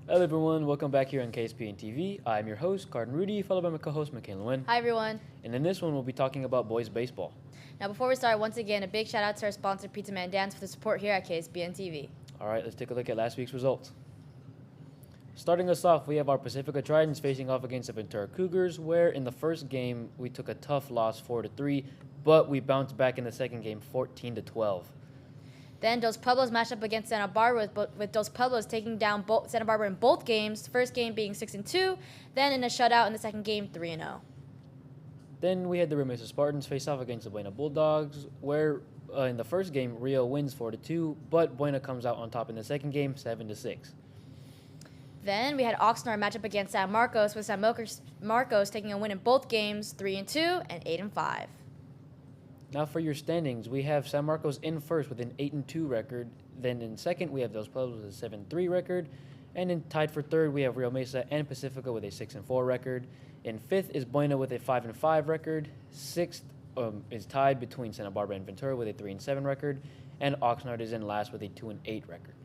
Hello everyone, welcome back here on KSPNtv. I'm your host, Cardin Rudy, followed by my co-host, Michaela Nguyen. Hi everyone. And in this one, we'll be talking about boys baseball. Now before we start, once again, a big shout out to our sponsor, Pizza Man Dance, for the support here at KSPNtv. All right, let's take a look at last week's results. Starting us off, we have our Pacifica Tridents facing off against the Ventura Cougars, where in the first game, we took a tough loss 4-3, but we bounced back in the second game 14-12. Then Dos Pueblos matched up against Santa Barbara, with Dos Pueblos taking down Santa Barbara in both games, first game being 6-2, then in a shutout in the second game 3-0. Then we had the Rio Mesa Spartans face off against the Buena Bulldogs, where in the first game, Rio wins 4-2, but Buena comes out on top in the second game 7-6. Then we had Oxnard match up against San Marcos, with San Marcos taking a win in both games 3-2 and 8-5. Now for your standings, we have San Marcos in first with an 8-2 record. Then in second, we have Dos Pueblos with a 7-3 record. And in tied for third, we have Rio Mesa and Pacifica with a 6-4 record. In fifth is Buena with a 5-5 record. Sixth is tied between Santa Barbara and Ventura with a 3-7 record. And Oxnard is in last with a 2-8 record.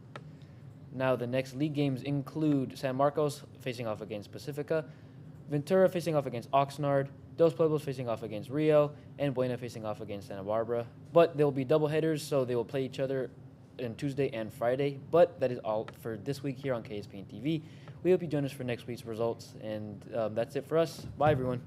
Now the next league games include San Marcos facing off against Pacifica, Ventura facing off against Oxnard, Dos Pueblos facing off against Rio, and Buena facing off against Santa Barbara. But they will be doubleheaders, so they will play each other on Tuesday and Friday. But that is all for this week here on KSPN TV. We hope you join us for next week's results, and that's it for us. Bye, everyone.